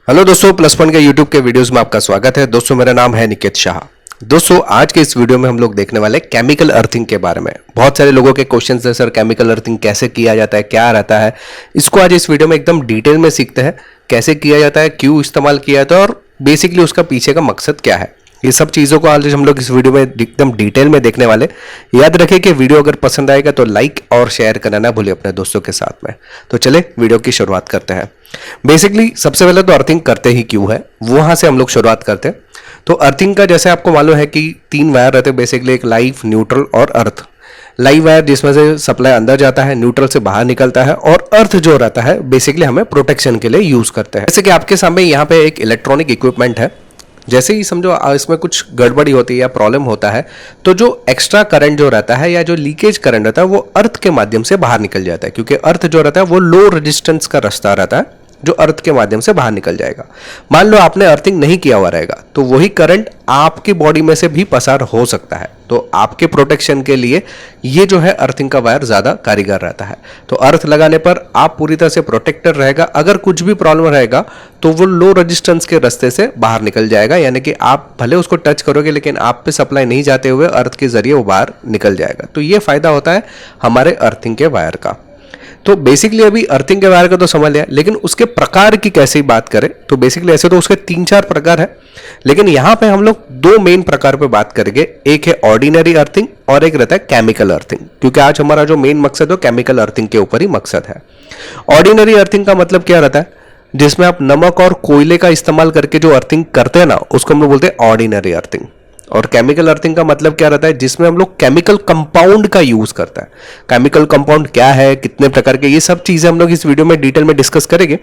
Hello दोस्तों, plus point के YouTube के वीडियोस में आपका स्वागत है। दोस्तों मेरा नाम है निकेत शाह। दोस्तों आज के इस वीडियो में हम लोग देखने वाले केमिकल अर्थिंग के बारे में। बहुत सारे लोगों के क्वेश्चंस है, सर केमिकल अर्थिंग कैसे किया जाता है, क्या रहता है। इसको आज इस वीडियो में एकदम डिटेल में सीखते हैं, कैसे किया जाता है, क्यों इस्तेमाल किया जाता है और बेसिकली उसका पीछे का मकसद क्या है। ये सब चीज़ों को आज हम लोग इस वीडियो में एकदम डिटेल में देखने वाले। याद रखें कि वीडियो अगर पसंद आएगा तो लाइक और शेयर करना ना भूलिए अपने दोस्तों के साथ में। तो चले वीडियो की शुरुआत करते हैं। बेसिकली सबसे पहले तो अर्थिंग करते ही क्यों है, वहां से हम लोग शुरुआत करते हैं। तो अर्थिंग का जैसे आपको मालूम है कि 3 वायर रहते हैं बेसिकली, एक लाइव, न्यूट्रल और अर्थ। लाइव वायर जिसमें से सप्लाई अंदर जाता है, न्यूट्रल से बाहर निकलता है, और अर्थ जो रहता है बेसिकली हमें प्रोटेक्शन के लिए यूज करते हैं। जैसे कि आपके सामने यहाँ पे एक इलेक्ट्रॉनिक इक्विपमेंट है। जैसे ही समझो इसमें कुछ गड़बड़ी होती है या प्रॉब्लम होता है तो जो एक्स्ट्रा करंट जो रहता है या जो लीकेज करंट रहता है वो अर्थ के माध्यम से बाहर निकल जाता है, क्योंकि अर्थ जो रहता है वो लो रेजिस्टेंस का रास्ता रहता है जो अर्थ के माध्यम से बाहर निकल जाएगा। मान लो आपने अर्थिंग नहीं किया हुआ रहेगा तो वही करंट आपकी बॉडी में से भी पसार हो सकता है। तो आपके प्रोटेक्शन के लिए ये जो है अर्थिंग का वायर ज्यादा कारीगर रहता है। तो अर्थ लगाने पर आप पूरी तरह से प्रोटेक्टेड रहेगा। अगर कुछ भी प्रॉब्लम रहेगा तो वो लो रेजिस्टेंस के रास्ते से बाहर निकल जाएगा, यानी कि आप भले उसको टच करोगे लेकिन आप पे सप्लाई नहीं जाते हुए अर्थ के जरिए वो बाहर निकल जाएगा। तो ये फायदा होता है हमारे अर्थिंग के वायर का। तो बेसिकली अभी अर्थिंग के वायर का तो समझ लिया, लेकिन उसके प्रकार की कैसे बात करें तो बेसिकली ऐसे तो उसके 3-4 प्रकार है, लेकिन यहां पे हम लोग 2 मेन प्रकार पे बात करेंगे। एक है ऑर्डिनरी अर्थिंग और एक रहता है केमिकल अर्थिंग, क्योंकि आज हमारा जो मेन मकसद है केमिकल अर्थिंग के ऊपर ही मकसद है। ऑर्डिनरी अर्थिंग का मतलब क्या रहता है, जिसमें आप नमक और कोयले का इस्तेमाल करके जो अर्थिंग करते हैं ना, उसको हम लोग बोलते हैं ऑर्डिनरी अर्थिंग। और केमिकल अर्थिंग का मतलब क्या रहता है, जिसमें हम लोग केमिकल कंपाउंड का यूज करता है। केमिकल कंपाउंड क्या है, कितने प्रकार के, ये सब चीजें हम लोग इस वीडियो में डिटेल में डिस्कस करेंगे,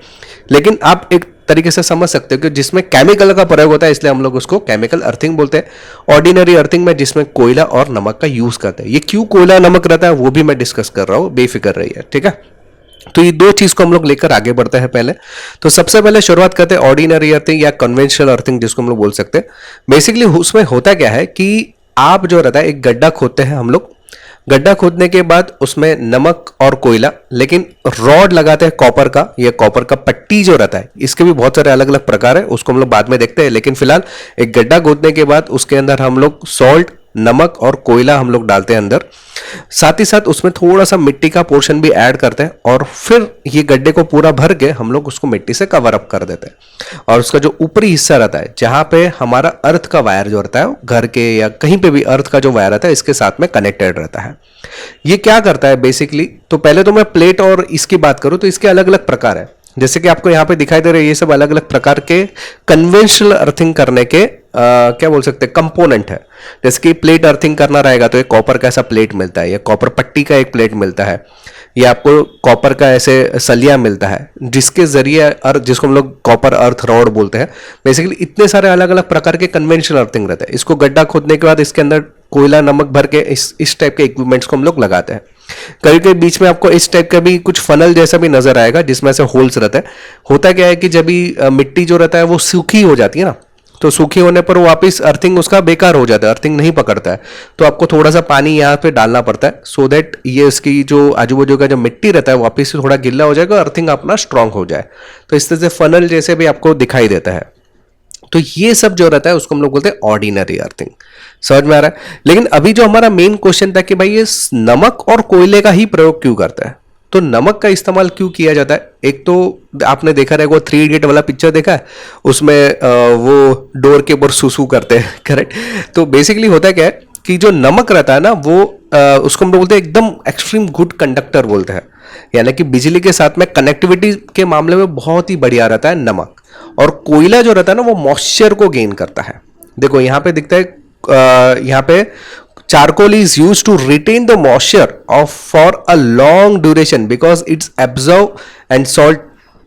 लेकिन आप एक तरीके से समझ सकते हो कि जिसमें केमिकल का प्रयोग होता है इसलिए हम लोग उसको केमिकल अर्थिंग बोलते हैं। ऑर्डिनरी अर्थिंग में जिसमें कोयला और नमक का यूज करते हैं। ये क्यों कोयला नमक रहता है वो भी मैं डिस्कस कर रहा हूं, बेफिक्र रहिए, ठीक है। तो ये 2 चीज को हम लोग लेकर आगे बढ़ते हैं। पहले तो सबसे पहले शुरुआत करते हैं ऑर्डिनरी अर्थिंग या कन्वेंशनल अर्थिंग जिसको हम लोग बोल सकते हैं। बेसिकली उसमें होता क्या है कि आप जो रहता है एक गड्ढा खोदते हैं हम लोग। गड्ढा खोदने के बाद उसमें नमक और कोयला, लेकिन रॉड लगाते हैं कॉपर का। ये कॉपर का पट्टी जो रहता है, इसके भी बहुत सारे अलग अलग प्रकार है, उसको हम लोग बाद में देखते हैं। लेकिन फिलहाल एक गड्ढा खोदने के बाद उसके अंदर हम लोग सॉल्ट, नमक और कोयला हम लोग डालते हैं अंदर। साथ ही साथ उसमें थोड़ा सा मिट्टी का पोर्शन भी ऐड करते हैं और फिर ये गड्ढे को पूरा भर के हम लोग उसको मिट्टी से कवर अप कर देते हैं। और उसका जो ऊपरी हिस्सा रहता है जहां पे हमारा अर्थ का वायर जो रहता है, घर के या कहीं पे भी अर्थ का जो वायर रहता है इसके साथ में कनेक्टेड रहता है। ये क्या करता है बेसिकली, तो पहले तो मैं प्लेट और इसकी बात करूं तो इसके अलग अलग प्रकार है। जैसे कि आपको यहाँ पे दिखाई दे रहे हैं, ये सब अलग अलग प्रकार के कन्वेंशनल अर्थिंग करने के क्या बोल सकते हैं कंपोनेंट है। जैसे कि प्लेट अर्थिंग करना रहेगा तो एक कॉपर का ऐसा प्लेट मिलता है, या कॉपर पट्टी का एक प्लेट मिलता है, या आपको कॉपर का ऐसे सलिया मिलता है जिसके जरिए अर्थ, जिसको हम लोग कॉपर अर्थ रॉड बोलते हैं। बेसिकली इतने सारे अलग अलग प्रकार के कन्वेंशनल अर्थिंग रहते हैं। इसको गड्ढा खोदने के बाद इसके अंदर कोयला नमक भर के इस टाइप के इक्विपमेंट्स को हम लोग लगाते हैं। कभी कभी बीच में आपको इस टाइप का भी कुछ फनल जैसा भी नजर आएगा जिसमें से होल्स रहता है। होता क्या है कि जब भी मिट्टी जो रहता है वो सूखी हो जाती है ना, तो सूखी होने पर वापस अर्थिंग उसका बेकार हो जाता है, अर्थिंग नहीं पकड़ता है। तो आपको थोड़ा सा पानी यहाँ पे डालना पड़ता है सो दैट ये इसकी जो आजू बाजू का जो मिट्टी रहता है वापस से थोड़ा गिल्ला हो जाएगा, अर्थिंग अपना स्ट्रांग हो जाए। तो इस तरह से फनल जैसे भी आपको दिखाई देता है। तो ये सब जो रहता है उसको हम लोग बोलते हैं ऑर्डिनरी अर्थिंग। समझ में आ रहा है। लेकिन अभी जो हमारा मेन क्वेश्चन था कि भाई ये नमक और कोयले का ही प्रयोग क्यों करता है, तो नमक का इस्तेमाल क्यों किया जाता है। एक तो आपने देखा रहेगा वो 3 इडियट वाला पिक्चर देखा है, उसमें वो डोर के ऊपर सुसु करते हैं, करेक्ट। तो बेसिकली होता क्या है कि जो नमक रहता है ना वो उसको हम लोग बोलते हैं एकदम एक्सट्रीम गुड कंडक्टर बोलते हैं, यानी कि बिजली के साथ में कनेक्टिविटी के मामले में बहुत ही बढ़िया रहता है नमक। और कोयला जो रहता है ना वो मॉइस्चर को गेन करता है। देखो यहाँ पे दिखता है, यहाँ पे charcoal is used to retain the moisture of for a long duration because it's absorb and salt,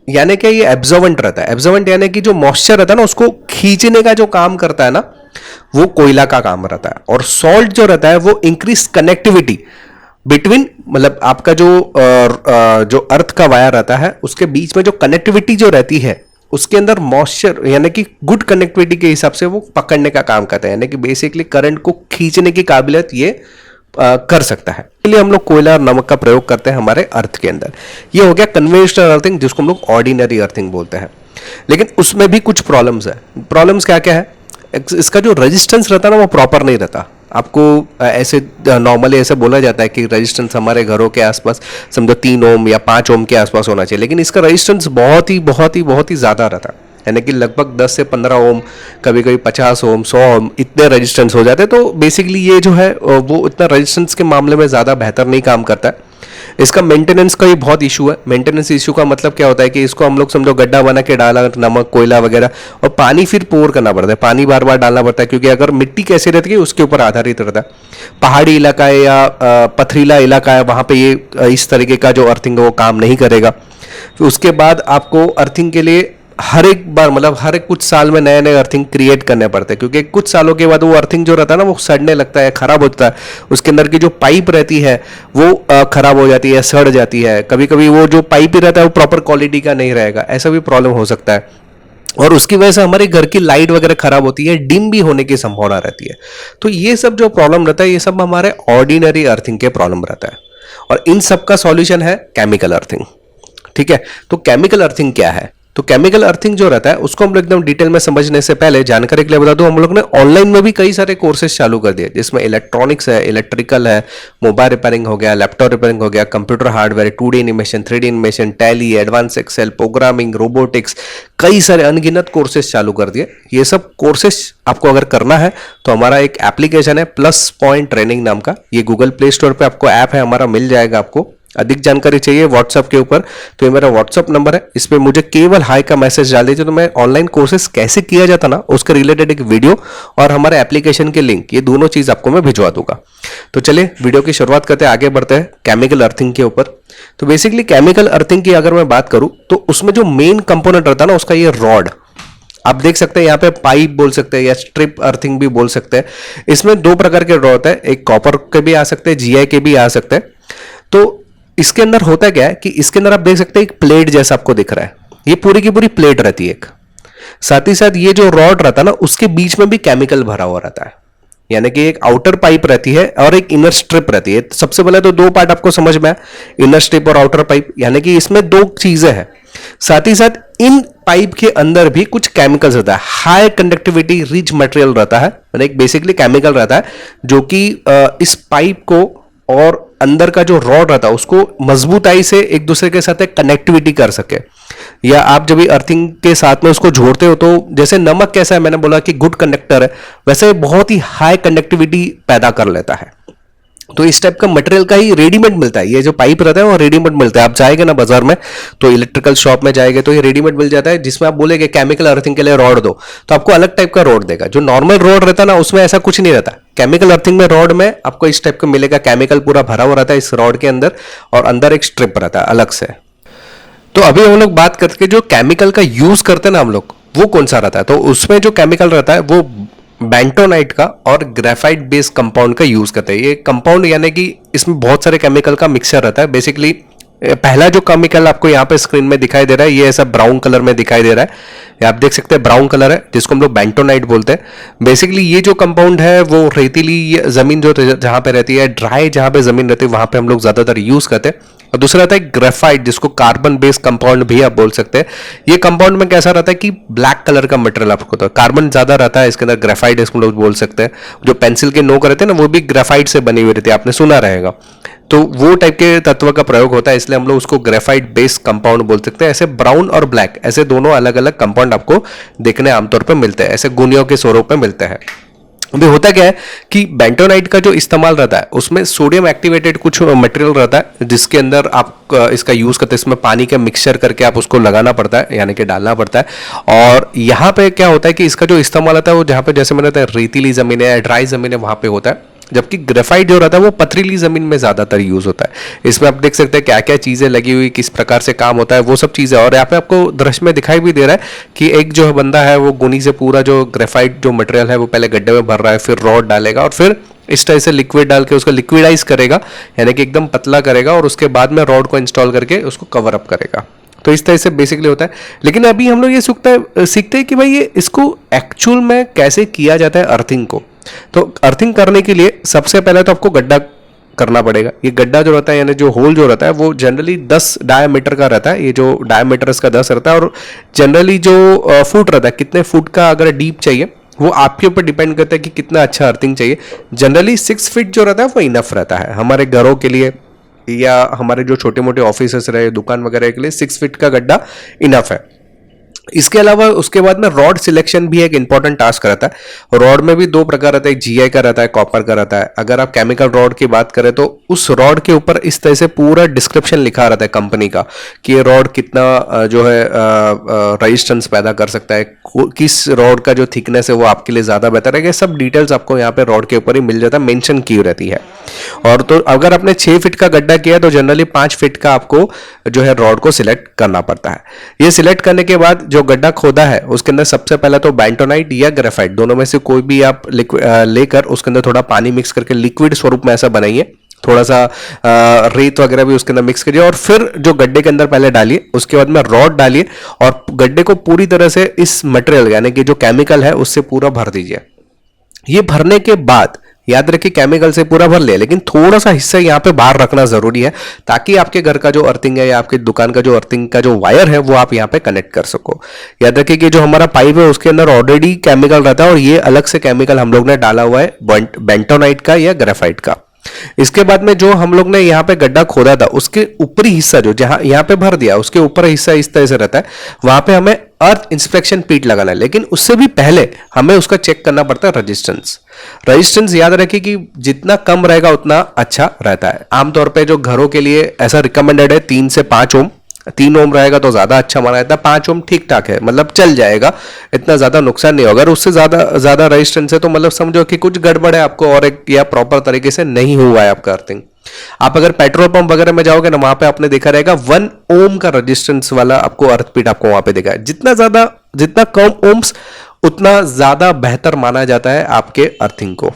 यानी कि ये एब्जॉर्वेंट रहता है। एब्जॉर्वेंट यानी कि जो मॉइस्चर रहता है ना उसको खींचने का जो काम करता है ना वो कोयला का काम रहता है। और सॉल्ट जो रहता है वो इंक्रीज कनेक्टिविटी बिटवीन, मतलब आपका जो अर्थ का वायर रहता है उसके बीच में जो कनेक्टिविटी जो रहती है उसके अंदर मॉइस्चर यानी कि गुड कनेक्टिविटी के हिसाब से वो पकड़ने का काम करता है, यानी कि बेसिकली करंट को खींचने की काबिलियत ये कर सकता है। इसलिए हम लोग कोयला और नमक का प्रयोग करते हैं हमारे अर्थ के अंदर। ये हो गया कन्वेंशनल अर्थिंग जिसको हम लोग ऑर्डिनरी अर्थिंग बोलते हैं। लेकिन उसमें भी कुछ प्रॉब्लम्स है। प्रॉब्लम्स क्या क्या है, इसका जो रेजिस्टेंस रहता है ना वो प्रॉपर नहीं रहता। आपको ऐसे नॉर्मली ऐसे बोला जाता है कि रेजिस्टेंस हमारे घरों के आसपास समझो 3 ओम या 5 ओम के आसपास होना चाहिए, लेकिन इसका रेजिस्टेंस बहुत ही ज़्यादा रहता है, यानी कि लगभग 10 से 15 ओम, कभी कभी 50 ओम, 100 ओम इतने रेजिस्टेंस हो जाते हैं। तो बेसिकली ये जो है वो इतना रेजिस्टेंस के मामले में ज़्यादा बेहतर नहीं काम करता है। इसका मेंटेनेंस का भी बहुत इशू है। मेंटेनेंस इशू का मतलब क्या होता है कि इसको हम लोग समझो गड्ढा बना के डाला, नमक कोयला वगैरह, और पानी फिर पोर करना पड़ता है, पानी बार बार डालना पड़ता है, क्योंकि अगर मिट्टी कैसे रहती है उसके ऊपर आधारित रहता है। पहाड़ी इलाका है या पथरीला इलाका है, वहाँ पे ये इस तरीके का जो अर्थिंग है वो काम नहीं करेगा। फिर उसके बाद आपको अर्थिंग के लिए हर एक बार मतलब हर एक कुछ साल में नए नए अर्थिंग क्रिएट करने पड़ते हैं, क्योंकि कुछ सालों के बाद वो अर्थिंग जो रहता है ना वो सड़ने लगता है, खराब होता है। उसके अंदर की जो पाइप रहती है वो खराब हो जाती है, सड़ जाती है। कभी कभी वो जो पाइप ही रहता है वो प्रॉपर क्वालिटी का नहीं रहेगा, ऐसा भी प्रॉब्लम हो सकता है। और उसकी वजह से हमारे घर की लाइट वगैरह खराब होती है, डिम भी होने की संभावना रहती है। तो ये सब जो प्रॉब्लम रहता है ये सब हमारे ऑर्डिनरी अर्थिंग के प्रॉब्लम रहता है, और इन सब का सॉल्यूशन है केमिकल अर्थिंग। ठीक है, तो केमिकल अर्थिंग क्या है? तो केमिकल अर्थिंग जो रहता है उसको हम लोग एकदम डिटेल में समझने से पहले जानकारी के लिए बता दूं, हम लोग ने ऑनलाइन में भी कई सारे कोर्सेज चालू कर दिए, जिसमें इलेक्ट्रॉनिक्स है, इलेक्ट्रिकल है, मोबाइल रिपेयरिंग हो गया, लैपटॉप रिपेयरिंग हो गया, computer hardware, 2D animation, 3D animation, Tally, advance Excel, programming, robotics, कई सारे अनगिनत कोर्सेज चालू कर दिए। ये सब कोर्सेज आपको अगर करना है तो हमारा एक एप्लीकेशन है प्लस पॉइंट ट्रेनिंग नाम का, ये गूगल प्ले स्टोर पे आपको ऐप है हमारा, मिल जाएगा। आपको अधिक जानकारी चाहिए व्हाट्सएप के ऊपर तो ये मेरा व्हाट्सएप नंबर है, इस पे मुझे केवल हाई का मैसेज डाल दीजिए, तो मैं ऑनलाइन कोर्सेज कैसे किया जाता ना उसके रिलेटेड एक वीडियो और हमारे एप्लीकेशन के लिंक, ये दोनों चीज आपको मैं भिजवा दूंगा। तो चलिए वीडियो की शुरुआत करते हैं, आगे बढ़ते हैं केमिकल अर्थिंग के ऊपर। तो बेसिकली केमिकल अर्थिंग की अगर मैं बात करूं तो उसमें जो मेन कंपोनेंट रहता है ना उसका ये रॉड, आप देख सकते हैं यहाँ पे पाइप बोल सकते हैं या स्ट्रिप अर्थिंग भी बोल सकते हैं। इसमें दो प्रकार के रॉड होते हैं, एक कॉपर के भी आ सकते हैं, जीआई के भी आ सकते हैं। तो इसके अंदर होता क्या है कि इसके अंदर आप देख सकते हैं एक प्लेट जैसा आपको दिख रहा है, ये पूरी की पूरी प्लेट रहती है एक। साथ ही साथ ये जो रॉड रहता है ना उसके बीच में भी केमिकल भरा हुआ रहता है, यानी कि एक आउटर पाइप रहती है और एक इनर स्ट्रिप रहती है। सबसे पहले तो दो पार्ट आपको समझ में आया, इनर स्ट्रिप और आउटर पाइप, यानी कि इसमें दो चीजें हैं। साथ ही साथ इन पाइप के अंदर भी कुछ केमिकल्स रहता है, हाई कंडक्टिविटी रिच मटेरियल रहता है, यानी एक बेसिकली केमिकल रहता है जो कि इस पाइप को और अंदर का जो रॉड रहता है उसको मजबूताई से एक दूसरे के साथ एक कनेक्टिविटी कर सके। या आप जब भी अर्थिंग के साथ में उसको जोड़ते हो तो जैसे नमक कैसा है, मैंने बोला कि गुड कंडक्टर है, वैसे बहुत ही हाई कंडक्टिविटी पैदा कर लेता है। तो इस टाइप का मटेरियल का ही रेडीमेड मिलता है, ये जो पाइप रहता है वो रेडीमेड मिलता है। आप जाएंगे ना बाजार में तो इलेक्ट्रिकल शॉप में जाएंगे तो ये रेडीमेड मिल जाता है, जिसमें आप बोलेगे केमिकल अर्थिंग के लिए रॉड दो तो आपको अलग टाइप का रॉड देगा। जो नॉर्मल रॉड रहता है ना उसमें ऐसा कुछ नहीं रहता, केमिकल अर्थिंग में रॉड में आपको इस टाइप का मिलेगा, केमिकल पूरा भरा हुआ रहता है इस रॉड के अंदर और अंदर एक स्ट्रिप रहता है अलग से। तो अभी हम लोग बात करके जो केमिकल का यूज करते हैं ना हम लोग, वो कौन सा रहता है, तो उसमें जो केमिकल रहता है वो बेंटोनाइट का और ग्रेफाइट बेस्ड कंपाउंड का यूज करते हैं। ये कंपाउंड यानी कि इसमें बहुत सारे केमिकल का मिक्सचर रहता है। बेसिकली पहला जो केमिकल आपको यहाँ पे स्क्रीन में दिखाई दे रहा है ये ऐसा ब्राउन कलर में दिखाई दे रहा है, ये आप देख सकते हैं ब्राउन कलर है जिसको हम लोग बेंटोनाइट बोलते हैं। बेसिकली ये जो कंपाउंड है वो रेतीली जमीन जो जहाँ पे रहती है, ड्राई जहाँ पे जमीन रहती है वहां पे हम लोग ज्यादातर यूज करते हैं। और दूसरा आता है ग्रेफाइट जिसको कार्बन बेस्ड कंपाउंड भी आप बोल सकते हैं। ये कंपाउंड में कैसा रहता है कि ब्लैक कलर का मटेरियल आपको, तो कार्बन ज्यादा रहता है इसके अंदर, ग्रेफाइट इसको लोग बोल सकते हैं। जो पेंसिल के नोक रहते हैं ना वो भी ग्रेफाइट से बनी हुई रहती है, आपने सुना रहेगा। तो वो टाइप के तत्व का प्रयोग होता है, इसलिए हम लोग उसको ग्रेफाइट बेस्ड कंपाउंड बोल सकते हैं। ऐसे ब्राउन और ब्लैक ऐसे दोनों अलग अलग कंपाउंड आपको देखने आमतौर पर मिलते हैं, ऐसे गुनियों के स्वरूप में मिलते हैं। अभी होता क्या है कि बेंटोनाइट का जो इस्तेमाल रहता है उसमें सोडियम एक्टिवेटेड कुछ मटेरियल रहता है जिसके अंदर आप इसका यूज करते हैं। इसमें पानी का मिक्सचर करके आप उसको लगाना पड़ता है, यानी कि डालना पड़ता है। और यहाँ पे क्या होता है कि इसका जो इस्तेमाल होता है वो जहाँ पे जैसे मैंने बताया रेतीली जमीन है, ड्राई जमीन है, वहां पे होता है। जबकि ग्रेफाइट जो रहता है वो पथरीली जमीन में ज्यादातर यूज होता है। इसमें आप देख सकते हैं क्या क्या चीजें लगी हुई, किस प्रकार से काम होता है, वो सब चीजें। और यहाँ पे आपको दृश्य में दिखाई भी दे रहा है कि एक जो बंदा है वो गुनी से पूरा जो ग्रेफाइट जो मटेरियल है वो पहले गड्ढे में भर रहा है, फिर रॉड डालेगा और फिर इस तरह से लिक्विड डाल के उसको लिक्विडाइज करेगा, यानी कि एकदम पतला करेगा और उसके बाद में रॉड को इंस्टॉल करके उसको कवर अप करेगा। तो इस तरह से बेसिकली होता है। लेकिन अभी हम लोग ये सीखते हैं कि भाई ये इसको एक्चुअल में कैसे किया जाता है अर्थिंग को। तो अर्थिंग करने के लिए सबसे पहले तो आपको गड्ढा करना पड़ेगा। ये गड्ढा जो रहता है यानी जो होल जो रहता है वो जनरली 10 डायमीटर का रहता है। ये जो डायमीटर इसका 10 रहता है और जनरली जो फुट रहता है, कितने फुट का अगर डीप चाहिए वो आपके ऊपर डिपेंड करता है कि कितना अच्छा अर्थिंग चाहिए। जनरली 6 फीट जो रहता है वो इनफ रहता है हमारे घरों के लिए या हमारे जो छोटे मोटे ऑफिसेस रहे, दुकान वगैरह के लिए 6 फीट का गड्ढा इनफ है। इसके अलावा उसके बाद में रॉड सिलेक्शन भी एक इंपॉर्टेंट टास्क रहता है। रॉड में भी 2 प्रकार रहता है, एक जीआई का रहता है, कॉपर का रहता है। अगर आप केमिकल रॉड की बात करें तो उस रॉड के ऊपर इस तरह से पूरा डिस्क्रिप्शन लिखा रहता है कंपनी का कि ये रॉड कितना जो है रेजिस्टेंस पैदा कर सकता है, किस रॉड का जो थिकनेस है वो आपके लिए ज्यादा बेहतर है। ये सब डिटेल्स आपको यहाँ पे रॉड के ऊपर ही मिल जाता है, मेंशन की रहती है। और तो अगर आपने 6 फीट का गड्ढा किया तो जनरली 5 फीट का आपको जो है रॉड को सिलेक्ट करना पड़ता है। ये सिलेक्ट करने के बाद जो गड्ढा खोदा है उसके अंदर सबसे पहले तो बेंटोनाइट या ग्रेफाइट दोनों में से कोई भी आप लेकर उसके अंदर थोड़ा पानी मिक्स करके लिक्विड स्वरूप में ऐसा बनाइए। थोड़ा सा रेत वगैरह भी उसके अंदर मिक्स करिए और फिर जो गड्ढे के अंदर पहले डालिए, उसके बाद में रॉड डालिए और गड्ढे को पूरी तरह से इस मटेरियल यानी कि जो केमिकल है उससे पूरा भर दीजिए। ये भरने के बाद याद रखिए केमिकल से पूरा भर ले, लेकिन थोड़ा सा हिस्सा यहाँ पे बाहर रखना जरूरी है ताकि आपके घर का जो अर्थिंग है या आपकी दुकान का जो अर्थिंग का जो वायर है वो आप यहाँ पे कनेक्ट कर सको। याद रखिए कि जो हमारा पाइप है उसके अंदर ऑलरेडी केमिकल रहता है और ये अलग से केमिकल हम लोग ने डाला हुआ है बेंटोनाइट का या ग्रेफाइट का। इसके बाद में जो हम लोग ने यहाँ पे गड्ढा खोदा था उसके ऊपरी हिस्सा जो जहां यहाँ पे भर दिया उसके ऊपर हिस्सा इस तरह से रहता है, वहां पे हमें अर्थ इंस्पेक्शन पीट लगाना है। लेकिन उससे भी पहले हमें उसका चेक करना पड़ता है रेजिस्टेंस याद रखिए कि जितना कम रहेगा उतना अच्छा रहता है। आमतौर पे जो घरों के लिए ऐसा रिकमेंडेड है 3 से 5 ओम। 3 ओम रहेगा तो ज्यादा अच्छा माना जाता है, 5 ओम ठीक ठाक है, मतलब चल जाएगा, इतना ज्यादा नुकसान नहीं होगा। अगर उससे ज्यादा रेजिस्टेंस है तो मतलब समझो कि कुछ गड़बड़ है आपको और एक या प्रॉपर तरीके से नहीं हुआ है आपका अर्थिंग। आप अगर पेट्रोल पंप वगैरह में जाओगे ना वहां पे आपने देखा रहेगा 1 ओम का रेजिस्टेंस वाला आपको अर्थ पीट आपको वहां पे देखा है। जितना कम ओम्स उतना ज्यादा बेहतर माना जाता है आपके अर्थिंग को,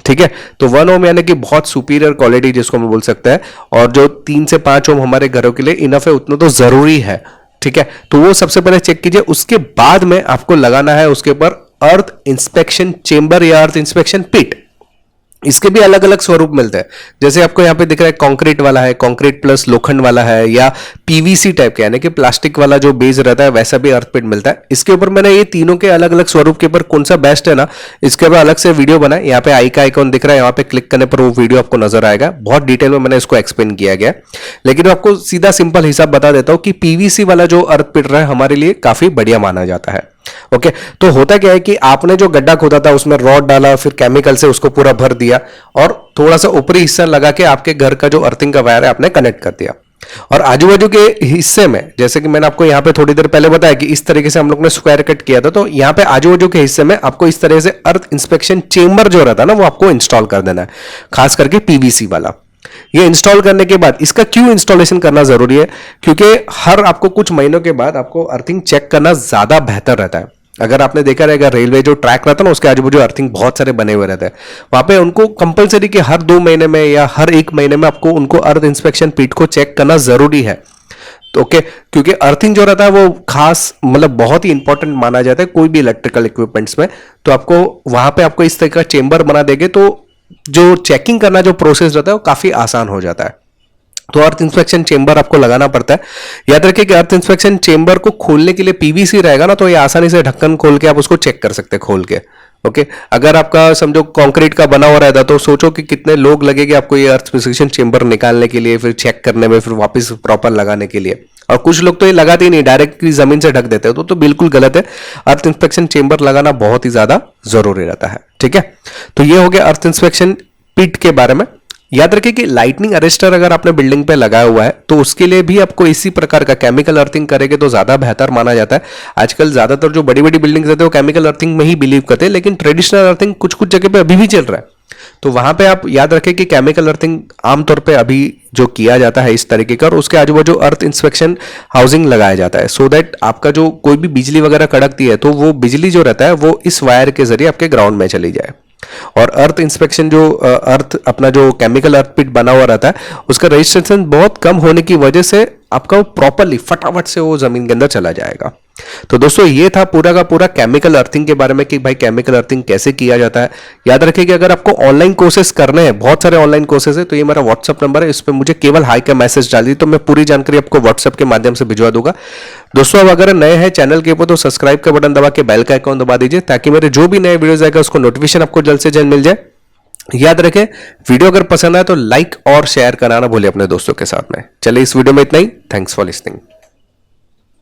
ठीक है। तो 1 ओम यानी कि बहुत सुपीरियर क्वालिटी जिसको हम बोल सकते हैं, और जो 3 से 5 ओम हमारे घरों के लिए इनफ है उतना तो जरूरी है, ठीक है। तो वो सबसे पहले चेक कीजिए, उसके बाद में आपको लगाना है उसके ऊपर अर्थ इंस्पेक्शन चेंबर या अर्थ इंस्पेक्शन पिट। इसके भी अलग अलग स्वरूप मिलते हैं, जैसे आपको यहाँ पे दिख रहा है कंक्रीट वाला है, कंक्रीट प्लस लोखंड वाला है, या पीवीसी टाइप के यानी कि प्लास्टिक वाला जो बेस रहता है वैसा भी अर्थ पिट मिलता है। इसके ऊपर मैंने ये तीनों के अलग अलग स्वरूप के ऊपर कौन सा बेस्ट है ना, इसके ऊपर अलग से वीडियो बना है। यहाँ पे आई का आइकॉन दिख रहा है, यहाँ पे क्लिक करने पर वो वीडियो आपको नजर आएगा, बहुत डिटेल में मैंने इसको एक्सप्लेन किया गया। लेकिन आपको सीधा सिंपल हिसाब बता देता हूँ कि पीवीसी वाला जो अर्थ पिट रहा है हमारे लिए काफी बढ़िया माना जाता है। ओके, तो होता क्या है कि आपने जो गड्ढा खोदा था उसमें रॉड डाला, फिर केमिकल से उसको पूरा भर दिया और थोड़ा सा ऊपरी हिस्सा लगा के आपके घर का जो अर्थिंग का वायर है आपने कनेक्ट कर दिया। और आजू बाजू के हिस्से में जैसे कि मैंने आपको यहाँ पे थोड़ी देर पहले बताया कि इस तरीके से हम लोग ने स्क्वायर कट किया था, तो यहाँ पे आजू बाजू के हिस्से में आपको इस तरह से अर्थ इंस्पेक्शन चेंबर जो रहता है ना वो आपको इंस्टॉल कर देना है, खास करके पीवीसी वाला। ये इंस्टॉल करने के बाद इसका क्यों इंस्टॉलेशन करना जरूरी है, क्योंकि हर आपको कुछ महीनों के बाद आपको अर्थिंग चेक करना ज्यादा बेहतर रहता है। अगर आपने देखा रहेगा रेलवे जो ट्रैक रहता है ना उसके आजू बाजू अर्थिंग बहुत सारे बने हुए रहते हैं, वहां पे उनको कंपलसरी कि हर 2 महीने में या हर 1 महीने में आपको उनको अर्थ इंस्पेक्शन पीट को चेक करना जरूरी है। तो ओके, क्योंकि अर्थिंग जो रहता है वो खास मतलब बहुत ही इंपॉर्टेंट माना जाता है कोई भी इलेक्ट्रिकल इक्विपमेंट्स में। तो आपको वहां पे आपको इस तरह का चेंबर बना देंगे तो जो चेकिंग करना जो प्रोसेस रहता है वो काफी आसान हो जाता है। तो अर्थ इंस्पेक्शन चेंबर आपको लगाना पड़ता है। याद रखिए कि अर्थ इंस्पेक्शन चेंबर को खोलने के लिए पीवीसी रहेगा ना तो ये आसानी से ढक्कन खोल के आप उसको चेक कर सकते हैं खोल के। ओके, अगर आपका समझो कंक्रीट का बना हुआ रहता तो सोचो कि कितने लोग लगेंगे आपको ये अर्थ इंस्पेक्शन चेंबर निकालने के लिए, फिर चेक करने में, फिर वापस प्रॉपर लगाने के लिए। और कुछ लोग तो ये लगाते ही नहीं, डायरेक्टली जमीन से ढक देते हैं, तो बिल्कुल गलत है। अर्थ इंस्पेक्शन चेंबर लगाना बहुत ही ज्यादा जरूरी रहता है, ठीक है। तो ये हो गया अर्थ इंस्पेक्शन पिट के बारे में। याद रखिए कि लाइटनिंग अरेस्टर अगर आपने बिल्डिंग पे लगाया हुआ है तो उसके लिए भी आपको इसी प्रकार का केमिकल अर्थिंग करेंगे तो ज्यादा बेहतर माना जाता है। आजकल ज्यादातर जो बड़ी बड़ी बिल्डिंग्स रहते हैं वो केमिकल अर्थिंग में ही बिलीव करते हैं, लेकिन ट्रेडिशनल अर्थिंग कुछ कुछ जगह पे अभी भी चल रहा है। तो वहां पे आप याद रखें कि केमिकल अर्थिंग आमतौर पे अभी जो किया जाता है इस तरीके का, और उसके आजू बाजू अर्थ इंस्पेक्शन हाउसिंग लगाया जाता है, सो दैट आपका जो कोई भी बिजली वगैरह कड़कती है तो वो बिजली जो रहता है वो इस वायर के जरिए आपके ग्राउंड में चली जाए। और अर्थ इंस्पेक्शन जो अर्थ अपना जो केमिकल अर्थ पिट बना हुआ रहता है उसका रजिस्ट्रेशन बहुत कम होने की वजह से आपका वो प्रॉपरली फटाफट से वो जमीन के अंदर चला जाएगा। तो दोस्तों ये था पूरा का पूरा केमिकल अर्थिंग के बारे में कि भाई केमिकल अर्थिंग कैसे किया जाता है। याद रखिए कि अगर आपको ऑनलाइन कोर्सेज करने हैं, बहुत सारे ऑनलाइन कोर्सेज है, तो ये मेरा व्हाट्सअप नंबर है, इस पर मुझे केवल हाई का मैसेज डाल दी तो मैं पूरी जानकारी आपको व्हाट्सअप के माध्यम से भिजवा दूंगा। दोस्तों अब अगर नए हैं चैनल के ऊपर तो सब्सक्राइब का बटन दबा के बेल का आइकॉन दबा दीजिए ताकि मेरे जो भी नए वीडियोस आएगा उसको नोटिफिकेशन आपको जल्द से जल्द मिल जाए। याद रखें वीडियो अगर पसंद आए तो लाइक और शेयर कराना भूले अपने दोस्तों के साथ में। चलिए इस वीडियो में इतना ही। Thanks for listening.